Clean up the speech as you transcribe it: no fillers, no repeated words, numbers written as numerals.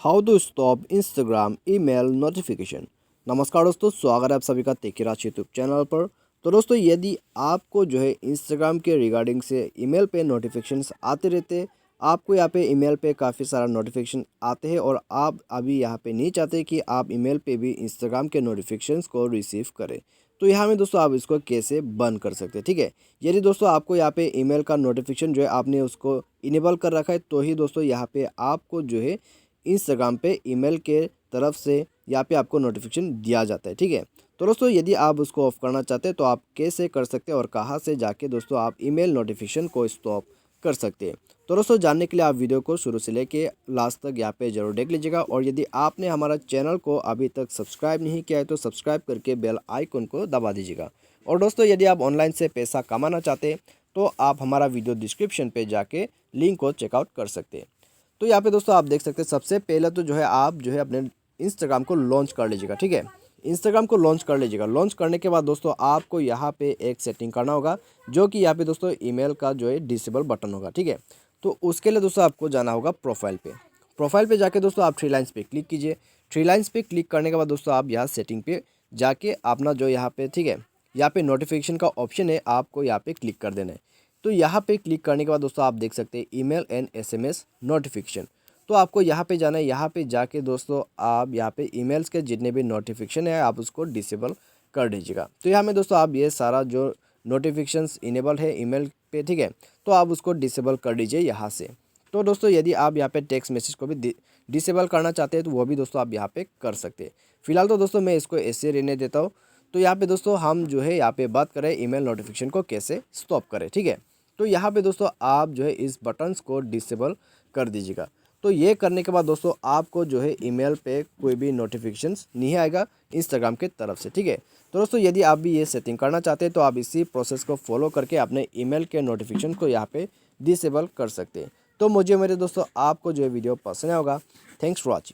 How to stop Instagram email notification. नमस्कार दोस्तों, स्वागत है आप सभी का तेकीराज यूट्यूब चैनल पर। तो दोस्तों, यदि आपको जो है इंस्टाग्राम के रिगार्डिंग से ईमेल पे नोटिफिकेशंस आते रहते, आपको यहाँ पे ईमेल पे काफ़ी सारा नोटिफिकेशन आते हैं और आप अभी यहाँ पे नहीं चाहते कि आप ईमेल पे भी इंस्टाग्राम के नोटिफिकेशंस को रिसीव करें, तो यहाँ में दोस्तों आप इसको कैसे बंद कर सकते हैं। ठीक है, यदि दोस्तों आपको यहाँ पे ईमेल का नोटिफिकेशन जो है आपने उसको इनेबल कर रखा है, तो ही दोस्तों यहाँ पे आपको जो है इंस्टाग्राम पे ईमेल के तरफ से यहाँ पे आपको नोटिफिकेशन दिया जाता है। ठीक है, तो दोस्तों यदि आप उसको ऑफ करना चाहते हैं तो आप कैसे कर सकते हैं और कहाँ से जाके दोस्तों आप ईमेल नोटिफिकेशन को स्टॉप कर सकते हैं। तो दोस्तों, जानने के लिए आप वीडियो को शुरू से लेके लास्ट तक यहाँ पे जरूर देख लीजिएगा। और यदि आपने हमारा चैनल को अभी तक सब्सक्राइब नहीं किया है तो सब्सक्राइब करके बेल आइकन को दबा दीजिएगा। और दोस्तों, यदि आप ऑनलाइन से पैसा कमाना चाहते हैं तो आप हमारा वीडियो डिस्क्रिप्शन पे जाके लिंक को चेकआउट कर सकते हैं। तो यहाँ पे दोस्तों आप देख सकते हैं, सबसे पहले तो जो है आप जो है अपने इंस्टाग्राम को लॉन्च कर लीजिएगा। ठीक है, इंस्टाग्राम को लॉन्च कर लीजिएगा। लॉन्च करने के बाद दोस्तों आपको यहाँ पे एक सेटिंग करना होगा, जो कि यहाँ पे दोस्तों ईमेल का जो है डिसेबल बटन होगा। ठीक है, तो उसके लिए दोस्तों आपको जाना होगा प्रोफाइल पे। प्रोफाइल पे जाके दोस्तों आप थ्री लाइन्स पे क्लिक कीजिए। थ्री लाइन्स पे क्लिक करने के बाद दोस्तों आप यहाँ सेटिंग पे जाके अपना जो यहाँ पे, ठीक है, यहाँ पे नोटिफिकेशन का ऑप्शन है, आपको यहाँ पे क्लिक कर देना है। तो यहाँ पे क्लिक करने के बाद दोस्तों आप देख सकते हैं ईमेल एंड एसएमएस नोटिफिकेशन। तो आपको यहाँ पे जाना है। यहाँ पे जाके दोस्तों आप यहाँ पे ईमेल्स के जितने भी नोटिफिकेशन है आप उसको डिसेबल कर दीजिएगा। तो यहाँ में दोस्तों आप ये सारा जो नोटिफिकेशंस इनेबल है ईमेल पे, ठीक है, तो आप उसको डिसेबल कर दीजिए यहाँ से। तो दोस्तों यदि आप यहाँ पे टेक्स्ट मैसेज को भी डिसेबल करना चाहते हैं तो वो भी दोस्तों आप यहाँ पे कर सकते हैं। फिलहाल तो दोस्तों मैं इसको ऐसे रहने देता हूँ। तो यहाँ पे दोस्तों हम जो है यहाँ पे बात करें ईमेल नोटिफिकेशन को कैसे स्टॉप करें। ठीक है, तो यहाँ पे दोस्तों आप जो है इस बटन्स को डिसेबल कर दीजिएगा। तो ये करने के बाद दोस्तों आपको जो है ईमेल पे कोई भी नोटिफिकेशंस नहीं आएगा इंस्टाग्राम के तरफ से। ठीक है, तो दोस्तों यदि आप भी ये सेटिंग करना चाहते हैं तो आप इसी प्रोसेस को फॉलो करके अपने ईमेल के नोटिफिकेशन को यहाँ पे डिसेबल कर सकते हैं। तो मुझे मेरे दोस्तों आपको जो है वीडियो पसंद आया होगा। Thanks for watching.